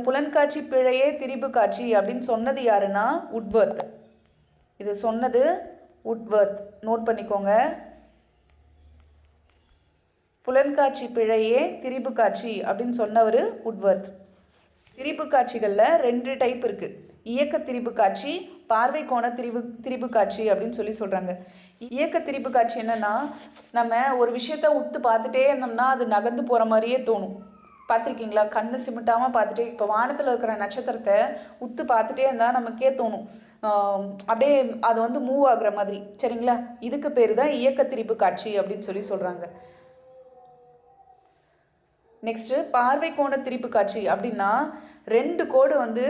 புலன்காட்சி பிழையே திரிபு காட்சி அப்படின்னு சொன்னது யாருன்னா உட்வர்த். இது சொன்னது உட்வர்த். நோட் பண்ணிக்கோங்க. புலன்காட்சி பிழையே திரிபு காட்சி அப்படின்னு சொன்னவர் உட்வர்த். திரிபு காட்சிகளில் 2 டைப் இருக்குது. இயக்க திரிபு காட்சி, பார்வை கோண திரிபு காட்சி அப்படின்னு சொல்கிறாங்க. இயக்க திரிபு காட்சி என்னென்னா, நம்ம ஒரு விஷயத்த உத்து பார்த்துட்டே இருந்தோம்னா அது நகர்ந்து போகிற மாதிரியே தோணும். பார்த்துருக்கீங்களா? கண்ணு சிமிட்டாமல் பார்த்துட்டே, இப்போ வானத்தில் இருக்கிற நட்சத்திரத்தை உத்து பார்த்துட்டே இருந்தால் நமக்கே தோணும் அப்படியே அது வந்து மூவ் ஆகுற மாதிரி. சரிங்களா? இதுக்கு பேர் தான் இயக்க திரிபு காட்சி அப்படின்னு சொல்கிறாங்க. நெக்ஸ்ட்டு பார்வை கோண திரிபு காட்சி அப்படின்னா 2 கோடு வந்து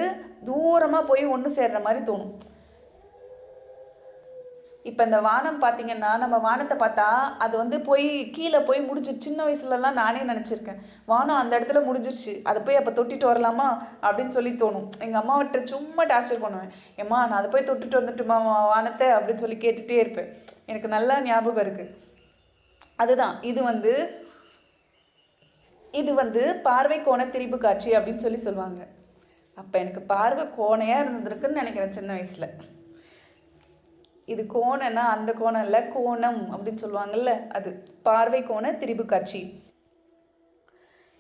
தூரமாக போய் ஒன்று சேர்ற மாதிரி தோணும். இப்போ இந்த வானம் பார்த்தீங்கன்னா, நம்ம வானத்தை பார்த்தா அது வந்து போய் கீழே போய் முடிஞ்சிருச்சு. சின்ன வயசுலலாம் நானே நினச்சிருக்கேன், வானம் அந்த இடத்துல முடிஞ்சிருச்சு, அதை போய் அப்போ தொட்டிட்டு வரலாமா அப்படின்னு சொல்லி தோணும். எங்கள் அம்மாவிட்ட சும்மா டார்ச்சர் பண்ணுவேன், ஏம்மா நான் அதை போய் தொட்டுட்டு வந்துட்டுமா வானத்தை அப்படின்னு சொல்லி கேட்டுகிட்டே இருப்பேன். எனக்கு நல்லா ஞாபகம் இருக்குது. அதுதான் இது வந்து பார்வை கோண திரிபு காட்சி அப்படின்னு சொல்லுவாங்க. அப்போ எனக்கு பார்வை கோணையாக இருந்திருக்குன்னு நினைக்கிறேன் சின்ன வயசில். இது கோணன்னா அந்த கோணம் இல்லை, கோணம் அப்படின்னு சொல்லுவாங்கல்ல, அது பார்வை கோண திரிபு காட்சி.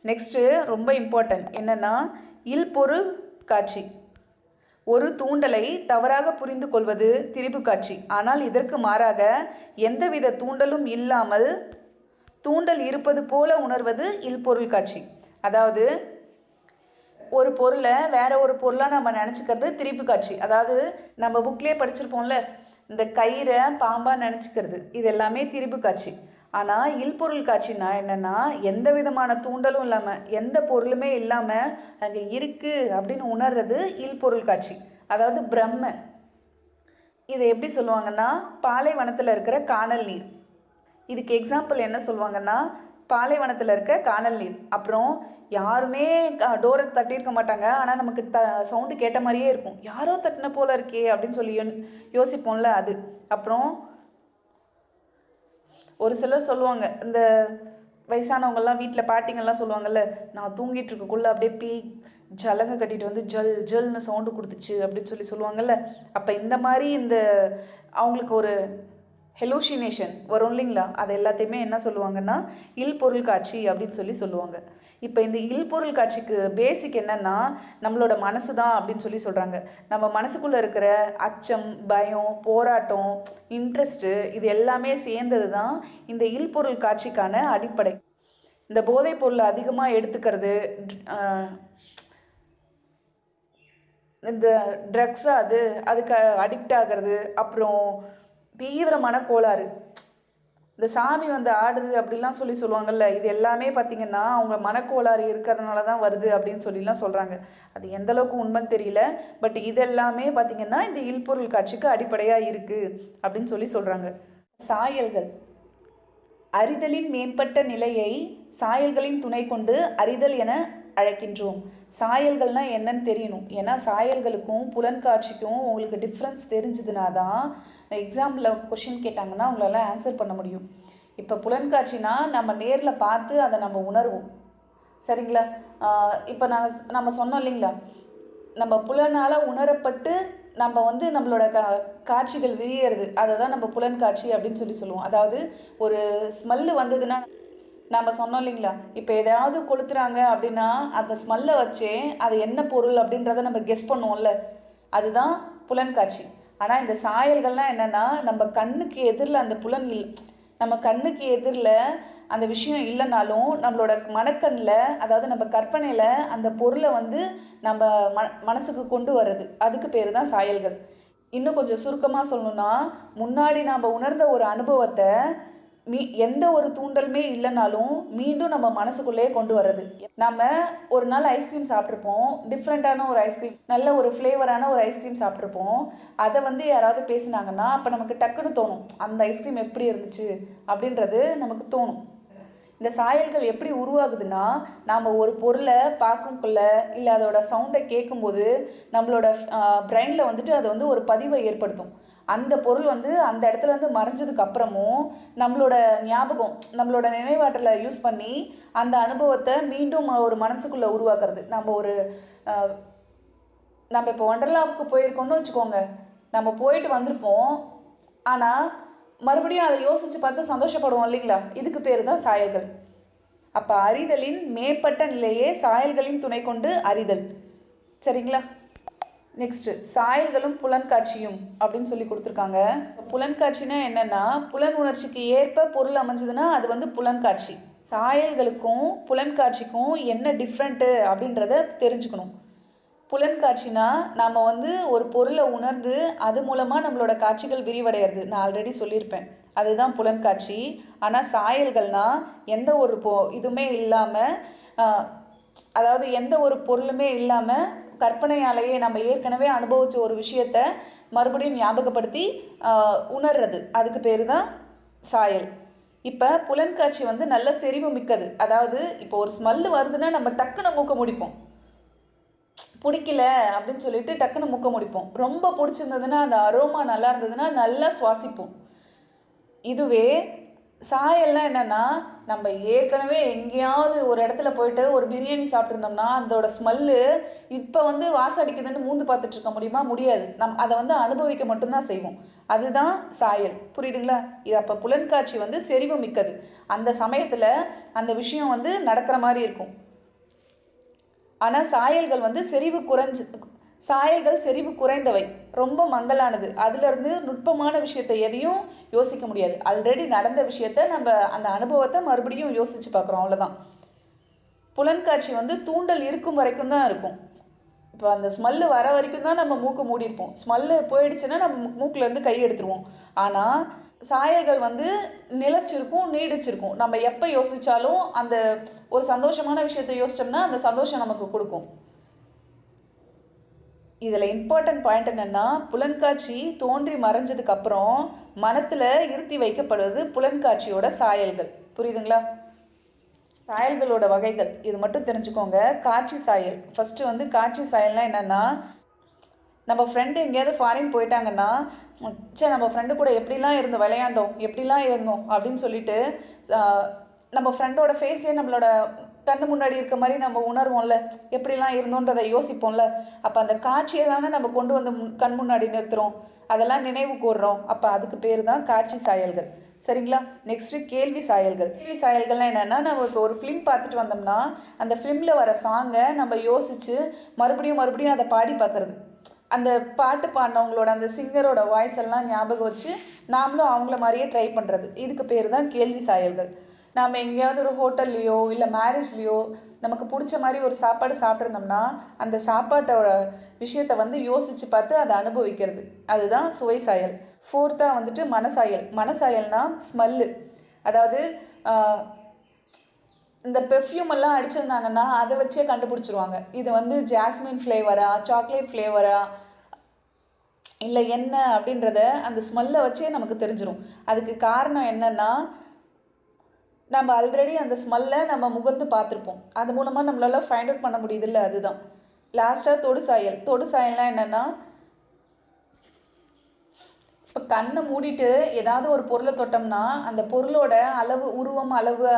நெக்ஸ்ட்டு ரொம்ப இம்பார்ட்டன்ட் என்னென்னா இல்பொருள் காட்சி. ஒரு தூண்டலை தவறாக புரிந்து கொள்வது திரிபு காட்சி. ஆனால் இதற்கு மாறாக எந்தவித தூண்டலும் இல்லாமல் தூண்டல் இருப்பது போல உணர்வது இல்பொருள் காட்சி. அதாவது ஒரு பொருளை வேற ஒரு பொருளாக நம்ம நினச்சிக்கிறது திரிபு காட்சி. அதாவது நம்ம புக்லேயே படிச்சிருப்போம்ல, இந்த கயிறை பாம்பாக நினச்சிக்கிறது, இது எல்லாமே திரிபு காட்சி. ஆனால் இல்பொருள் காட்சினா என்னென்னா எந்த விதமான தூண்டலும் இல்லாமல், எந்த பொருளுமே இல்லாமல் அங்கே இருக்குது அப்படின்னு உணர்றது இல்பொருள் காட்சி. அதாவது பிரம்ம. இதை எப்படி சொல்லுவாங்கன்னா பாலைவனத்தில் இருக்கிற காணல் நீர். இதுக்கு எக்ஸாம்பிள் என்ன சொல்லுவாங்கன்னா பாலைவனத்தில் இருக்க காணல் நீர். அப்புறம் யாருமே டோரை தட்டியிருக்க மாட்டாங்க, ஆனால் நமக்கு சவுண்டு கேட்ட மாதிரியே இருக்கும், யாரோ தட்டின போல இருக்கே அப்படின்னு சொல்லி யோசிப்போம்ல அது. அப்புறம் ஒரு சிலர் சொல்லுவாங்க, இந்த வயசானவங்கெல்லாம் வீட்டில் பாட்டிங்கெல்லாம் சொல்லுவாங்கல்ல, நான் தூங்கிட்டு இருக்கக்குள்ள அப்படியே பேய் ஜலங்க கட்டிட்டு வந்து ஜல் ஜல்னு சவுண்டு கொடுத்துச்சு அப்படின்னு சொல்லுவாங்கல்ல. அப்போ இந்த மாதிரி அவங்களுக்கு ஒரு ஹெலோசினேஷன் வரும் இல்லைங்களா, அது எல்லாத்தையுமே என்ன சொல்லுவாங்கன்னா இல்பொருள் காட்சி அப்படின்னு சொல்லுவாங்க. இப்போ இந்த இல்பொருள் காட்சிக்கு பேசிக் என்னன்னா நம்மளோட மனசு தான் அப்படின்னு சொல்கிறாங்க. நம்ம மனசுக்குள்ளே இருக்கிற அச்சம், பயம், போராட்டம், இன்ட்ரெஸ்ட்டு, இது எல்லாமே சேர்ந்தது தான் இந்த இல்பொருள் காட்சிக்கான அடிப்படை. இந்த போதைப் பொருளை அதிகமாக எடுத்துக்கிறது, இந்த ட்ரக்ஸு, அதுக்கு அடிக்ட் ஆகிறது, அப்புறம் தீவிரமான கோளாறு, இந்த சாமி வந்து ஆடுது அப்படிலாம் சொல்லுவாங்கல்ல, இது எல்லாமே பார்த்திங்கன்னா அவங்க மனக்கோளாறு இருக்கிறதுனால தான் வருது அப்படின்னு சொல்லிலாம் சொல்கிறாங்க. அது எந்தளவுக்கு உண்மைன்னு தெரியல. பட் இதெல்லாமே பார்த்திங்கன்னா இந்த இல்பொருள் காட்சிக்கு அடிப்படையாக இருக்குது அப்படின்னு சொல்கிறாங்க. சாயல்கள். அறிதலின் மேம்பட்ட நிலையை சாயல்களின் துணை கொண்டு அறிதல் என அழைக்கின்றோம். சாயல்கள்னா என்னன்னு தெரியணும். ஏன்னா சாயல்களுக்கும் புலன்காட்சிக்கும் உங்களுக்கு டிஃப்ரென்ஸ் தெரிஞ்சுதுனா தான் எக்ஸாம்பிள் கொஷின் கேட்டாங்கன்னா உங்களால் ஆன்சர் பண்ண முடியும். இப்போ புலன்காட்சினா நம்ம நேரில் பார்த்து அதை நம்ம உணர்வோம், சரிங்களா? இப்போ நம்ம சொன்னோம் இல்லைங்களா, நம்ம புலனால் உணரப்பட்டு நம்ம வந்து நம்மளோட காட்சிகள் விரியறது, அதை தான் நம்ம புலன்காட்சி அப்படின்னு சொல்லுவோம். அதாவது ஒரு ஸ்மெல்லு வந்ததுன்னா நம்ம சொன்னோம் இல்லைங்களா, இப்போ எதையாவது கொளுத்துறாங்க அப்படின்னா அந்த ஸ்மெல்லை வச்சே அது என்ன பொருள் அப்படின்றத நம்ம கெஸ் பண்ணுவோம்ல, அதுதான் புலன்காட்சி. ஆனால் இந்த சாயல்கள்லாம் என்னென்னா நம்ம கண்ணுக்கு எதிரில் அந்த நம்ம கண்ணுக்கு எதிரில் அந்த விஷயம் இல்லைனாலும் நம்மளோட மனக்கண்ணில், அதாவது நம்ம கற்பனையில் அந்த பொருளை வந்து நம்ம மனசுக்கு கொண்டு வர்றது, அதுக்கு பேர் தான் சாயல்கள். இன்னும் கொஞ்சம் சுருக்கமாக சொல்லணும்னா, முன்னாடி நாம் உணர்ந்த ஒரு அனுபவத்தை எந்த ஒரு தூண்டலுமே இல்லைனாலும் மீண்டும் நம்ம மனசுக்குள்ளேயே கொண்டு வர்றது. நம்ம ஒரு நாள் ஐஸ்கிரீம் சாப்பிட்ருப்போம், டிஃப்ரெண்ட்டான ஒரு ஐஸ்கிரீம், நல்ல ஒரு ஃப்ளேவரான ஒரு ஐஸ்கிரீம் சாப்பிட்ருப்போம். அதை வந்து யாராவது பேசுனாங்கன்னா அப்போ நமக்கு டக்குன்னு தோணும், அந்த ஐஸ்கிரீம் எப்படி இருந்துச்சு அப்படின்றது நமக்கு தோணும். இந்த சாயல்கள் எப்படி உருவாகுதுன்னா, நாம் ஒரு பொருளை பார்க்கும்குள்ள இல்லை அதோட சவுண்டை கேட்கும்போது நம்மளோட பிரெயினில் வந்துட்டு அது வந்து ஒரு பதிவை ஏற்படுத்தும். அந்த பொருள் வந்து அந்த இடத்துல வந்து மறைஞ்சதுக்கு அப்புறமும் நம்மளோட ஞாபகம், நம்மளோட நினைவாற்றலை யூஸ் பண்ணி அந்த அனுபவத்தை மீண்டும் ஒரு மனசுக்குள்ளே உருவாக்குறது. நம்ம இப்போ ஒண்டர்லாவுக்கு போயிருக்கோம்னு வச்சுக்கோங்க, நம்ம போயிட்டு வந்திருப்போம், ஆனால் மறுபடியும் அதை யோசித்து பார்த்து சந்தோஷப்படுவோம் இல்லைங்களா, இதுக்கு பேர் தான் சாயல்கள். அப்போ அறிதலின் மேம்பட்ட நிலையே சாயல்களின் துணை கொண்டு அறிதல், சரிங்களா? நெக்ஸ்ட்டு சாயல்களும் புலன்காட்சியும் அப்படின்னு சொல்லி கொடுத்துருக்காங்க. புலன்காட்சினா என்னென்னா, புலன் உணர்ச்சிக்கு ஏற்ப பொருள் அமைஞ்சதுன்னா அது வந்து புலன்காட்சி. சாயல்களுக்கும் புலன்காட்சிக்கும் என்ன டிஃப்ரெண்ட்டு அப்படின்றத தெரிஞ்சுக்கணும். புலன்காட்சினா நாம் வந்து ஒரு பொருளை உணர்ந்து அது மூலமாக நம்மளோட காட்சிகள் விரிவடைகிறது. நான் ஆல்ரெடி சொல்லியிருப்பேன், அதுதான் புலன்காட்சி. ஆனால் சாயல்கள்னால் எந்த ஒரு இதுவுமே இல்லாமல், அதாவது எந்த ஒரு பொருளுமே இல்லாமல் கற்பனையாலேயே நம்ம ஏற்கனவே அனுபவித்த ஒரு விஷயத்த மறுபடியும் ஞாபகப்படுத்தி உணர்றது, அதுக்கு பேர் தான் சாயல். இப்போ புலன்காட்சி வந்து நல்ல செறிவு மிக்கது. அதாவது இப்போ ஒரு ஸ்மெல்லு வருதுன்னா நம்ம டக்குன்னு மூக்க முடிப்போம், பிடிக்கல அப்படின்னு சொல்லிட்டு டக்குன்னு மூக்க முடிப்போம். ரொம்ப பிடிச்சிருந்ததுன்னா அந்த அரோமா நல்லா இருந்ததுன்னா நல்லா சுவாசிப்போம். இதுவே சாயல்லாம் என்னென்னா, நம்ம ஏற்கனவே எங்கேயாவது ஒரு இடத்துல போயிட்டு ஒரு பிரியாணி சாப்பிட்ருந்தோம்னா அதோட ஸ்மெல்லு இப்போ வந்து வாசம் அடிக்குதுன்னு மூந்து பார்த்துட்டு இருக்க முடியுமா? முடியாது. அதை வந்து அனுபவிக்க மட்டும்தான் செய்வோம். அதுதான் சாயல், புரியுதுங்களா? இது அப்போ புலன்காட்சி வந்து செறிவு மிக்கது. அந்த சமயத்தில் அந்த விஷயம் வந்து நடக்கிற மாதிரி இருக்கும். ஆனால் சாயல்கள் வந்து செறிவு குறைந்தவை, ரொம்ப மங்கலானது. அதுலேருந்து நுட்பமான விஷயத்தை எதையும் யோசிக்க முடியாது. ஆல்ரெடி நடந்த விஷயத்த நம்ம அந்த அனுபவத்தை மறுபடியும் யோசித்து பார்க்குறோம், அவ்வளோதான். புலன்காட்சி வந்து தூண்டல் இருக்கும் வரைக்கும் தான் இருக்கும். இப்போ அந்த ஸ்மெல்லு வர வரைக்கும் தான் நம்ம மூக்கு மூடியிருப்போம். ஸ்மெல்லு போயிடுச்சுன்னா நம்ம மூக்கிலேருந்து கை எடுத்துருவோம். ஆனால் சாயல்கள் வந்து நிலைச்சிருக்கும், நீடிச்சிருக்கும். நம்ம எப்போ யோசித்தாலும் அந்த ஒரு சந்தோஷமான விஷயத்தை யோசித்தோம்னா அந்த சந்தோஷம் நமக்கு கொடுக்கும். இதில் இம்பார்ட்டன்ட் பாயிண்ட் என்னென்னா, புலன்காட்சி தோன்றி மறைஞ்சதுக்கப்புறம் மனத்தில் இருத்தி வைக்கப்படுவது புலன்காட்சியோட சாயல்கள், புரியுதுங்களா? சாயல்களோட வகைகள் இது மட்டும் தெரிஞ்சுக்கோங்க. காட்சி சாயல். ஃபஸ்ட்டு வந்து காட்சி சாயல்னால் என்னென்னா, நம்ம ஃப்ரெண்டு எங்கேயாவது ஃபாரின் போயிட்டாங்கன்னா, நம்ம ஃப்ரெண்டு கூட எப்படிலாம் விளையாண்டோம், எப்படிலாம் இருந்தோம் அப்படின்னு சொல்லிட்டு நம்ம ஃப்ரெண்டோட ஃபேஸே நம்மளோட கண்ணு முன்னாடி இருக்க மாதிரி நம்ம உணர்வோம்ல, எப்படிலாம் இருந்தோன்றதை யோசிப்போம்ல. அப்போ அந்த காட்சியை தானே நம்ம கொண்டு வந்து கண் முன்னாடி நிறுத்துகிறோம், அதெல்லாம் நினைவு கூர்றோம். அப்போ அதுக்கு பேர் தான் காட்சி சாயல்கள். சரிங்களா? நெக்ஸ்ட்டு கேள்வி சாயல்கள். கேள்வி சாயல்கள்லாம் என்னென்னா, நம்ம இப்போ ஒரு ஃபிலிம் பார்த்துட்டு வந்தோம்னா அந்த ஃபிலிமில் வர சாங்கை நம்ம யோசித்து மறுபடியும் மறுபடியும் அதை பாடி பார்க்குறது. அந்த பாட்டு பாடினவங்களோட அந்த சிங்கரோட வாய்ஸ் எல்லாம் ஞாபகம் வச்சு நாமளும் அவங்கள மாதிரியே ட்ரை பண்ணுறது. இதுக்கு பேர் தான் கேள்வி சாயல்கள். நாம் எங்கேயாவது ஒரு ஹோட்டல்லையோ இல்லை மேரேஜ்லேயோ நமக்கு பிடிச்ச மாதிரி ஒரு சாப்பாடு சாப்பிட்ருந்தோம்னா அந்த சாப்பாட்டோட விஷயத்தை வந்து யோசித்து பார்த்து அதை அனுபவிக்கிறது. அதுதான் சுவை சாயல். ஃபோர்த்தாக வந்துட்டு மனசாயல். மனசாயல்னா ஸ்மெல்லு. அதாவது இந்த பெர்ஃப்யூம் எல்லாம் அடிச்சிருந்தாங்கன்னா அதை வச்சே கண்டுபிடிச்சிருவாங்க இது வந்து ஜாஸ்மின் ஃப்ளேவரா, சாக்லேட் ஃப்ளேவரா, இல்லை என்ன அப்படின்றத அந்த ஸ்மெல்லை வச்சே நமக்கு தெரிஞ்சிடும். அதுக்கு காரணம் என்னென்னா, நம்ம ஆல்ரெடி அந்த ஸ்மெல்லை நம்ம முகர்ந்து பார்த்துருப்போம். அது மூலமாக நம்மளால் ஃபைண்ட் அவுட் பண்ண முடியுதில்ல, அதுதான். லாஸ்ட்டாக தொடு சாயல். தொடு சாயல்னால் என்னென்னா, இப்போ கண்ணை மூடிட்டு ஏதாவது ஒரு பொருளை தொட்டோம்னா அந்த பொருளோட அளவு, உருவம், அளவு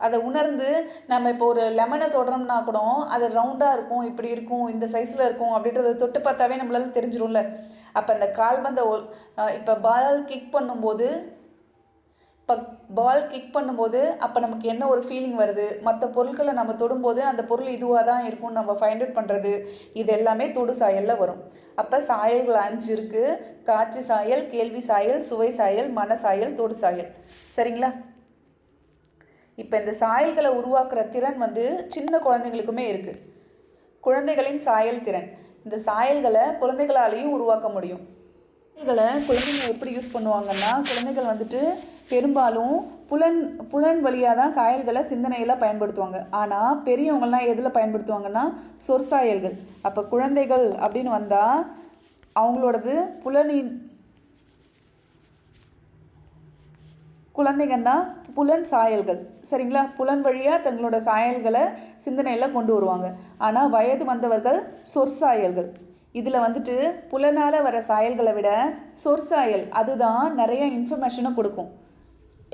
அதை உணர்ந்து நம்ம இப்போ ஒரு லெமனை தொடுறோம்னா கூட அது ரவுண்டாக இருக்கும், இப்படி இருக்கும், இந்த சைஸில் இருக்கும் அப்படின்றத தொட்டு பார்த்தாவே நம்மளால தெரிஞ்சிடும்ல. அப்போ அந்த கால்பந்தை இப்போ பால் கிக் பண்ணும்போது அப்போ நமக்கு என்ன ஒரு ஃபீலிங் வருது, மற்ற பொருட்களை நம்ம தொடும்போது அந்த பொருள் இதுவாக தான் இருக்கும்னு நம்ம ஃபைண்ட் அவுட் பண்ணுறது, இது எல்லாமே தொடு சாயலில் வரும். அப்போ சாயல்கள் 5 இருக்குது. காட்சி சாயல், கேள்வி சாயல், சுவை சாயல், மனசாயல், தொடு சாயல். சரிங்களா? இப்போ இந்த சாயல்களை உருவாக்குற திறன் வந்து சின்ன குழந்தைங்களுக்குமே இருக்குது. குழந்தைகளின் சாயல் திறன். இந்த சாயல்களை குழந்தைகளாலேயும் உருவாக்க முடியும். குழந்தைங்க எப்படி யூஸ் பண்ணுவாங்கன்னா, குழந்தைகள் வந்துட்டு பெரும்பாலும் புலன் வழியாக தான் சாயல்களை சிந்தனையில் பயன்படுத்துவாங்க. ஆனால் பெரியவங்கள்லாம் எதில் பயன்படுத்துவாங்கன்னா சொற்சாயல்கள். அப்போ குழந்தைகள் அப்படின்னு வந்தால் அவங்களோடது குழந்தைங்கன்னா புலன் சாயல்கள். சரிங்களா? புலன் வழியாக தங்களோட சாயல்களை சிந்தனையில் கொண்டு வருவாங்க. ஆனால் வயது வந்தவர்கள் சொற்சாயல்கள். இதில் வந்துட்டு புலனால் வர சாயல்களை விட சொற்சாயல் அதுதான் நிறைய இன்ஃபர்மேஷனை கொடுக்கும்.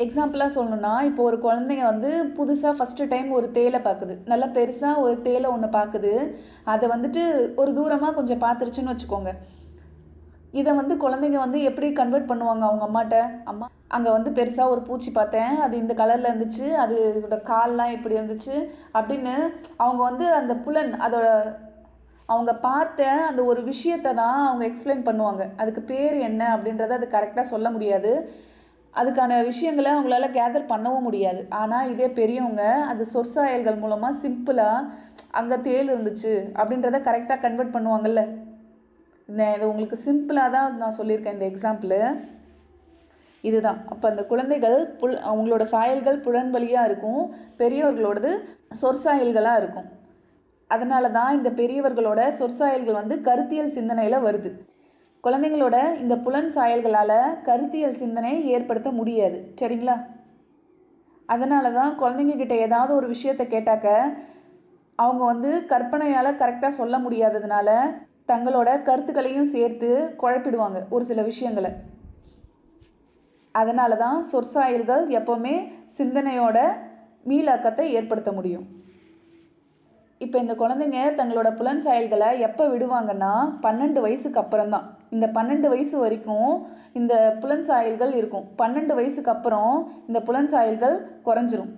எக்ஸாம்பிளாக சொல்லணுன்னா, இப்போ ஒரு குழந்தைங்க வந்து புதுசாக ஃபஸ்ட்டு டைம் ஒரு தேலை பார்க்குது. நல்லா பெருசாக ஒரு தேலை ஒன்று பார்க்குது. அதை வந்துட்டு ஒரு தூரமாக கொஞ்சம் பார்த்துருச்சுன்னு வச்சுக்கோங்க. இதை வந்து குழந்தைங்க வந்து எப்படி கன்வெர்ட் பண்ணுவாங்க அவங்க அம்மாட்ட, அம்மா அங்கே வந்து பெருசாக ஒரு பூச்சி பார்த்தேன், அது இந்த கலரில் இருந்துச்சு, அதோட கால்லாம் இப்படி இருந்துச்சு அப்படின்னு அவங்க வந்து அந்த புலன் அதோட அவங்க பார்த்த அந்த ஒரு விஷயத்தை தான் அவங்க எக்ஸ்பிளைன் பண்ணுவாங்க. அதுக்கு பேர் என்ன அப்படின்றத அது கரெக்டாக சொல்ல முடியாது. அதுக்கான விஷயங்களை அவங்களால கேதர் பண்ணவும் முடியாது. ஆனால் இதே பெரியவங்க அது சொற்சாயல்கள் மூலமாக சிம்பிளாக அங்கே தேள் இருந்துச்சு அப்படின்றத கரெக்டாக கன்வெர்ட் பண்ணுவாங்கல்ல. இது உங்களுக்கு சிம்பிளாக தான் நான் சொல்லியிருக்கேன் இந்த எக்ஸாம்பிள். இதுதான். அப்போ அந்த குழந்தைகள் அவங்களோட சாயல்கள் புலன் வழியாக இருக்கும், பெரியவர்களோடது சொற்சாயல்களாக இருக்கும். அதனால தான் இந்த பெரியவர்களோட சொற்சாயல்கள் வந்து கருத்தியல் சிந்தனையில் வருது. குழந்தைங்களோட இந்த புலன் சாயல்களால் கருத்தியல் சிந்தனை ஏற்படுத்த முடியாது. சரிங்களா? அதனால தான் குழந்தைங்கக்கிட்ட ஏதாவது ஒரு விஷயத்தை கேட்டாக்க அவங்க வந்து கற்பனையால் கரெக்டாக சொல்ல முடியாததுனால தங்களோட கருத்துக்களையும் சேர்த்து குழப்பிடுவாங்க ஒரு சில விஷயங்களை. அதனால தான் சொற்சாயல்கள் எப்போவுமே சிந்தனையோட மீளாக்கத்தை ஏற்படுத்த முடியும். இப்போ இந்த குழந்தைங்க தங்களோட புலன் சாயல்களை எப்போ விடுவாங்கன்னா 12 வயசுக்கு அப்புறம் தான். இந்த 12 வயசு வரைக்கும் இந்த புலன் சாயல்கள் இருக்கும். 12 வயசுக்கு அப்புறம் இந்த புலன் சாயல்கள் குறைஞ்சிரும்.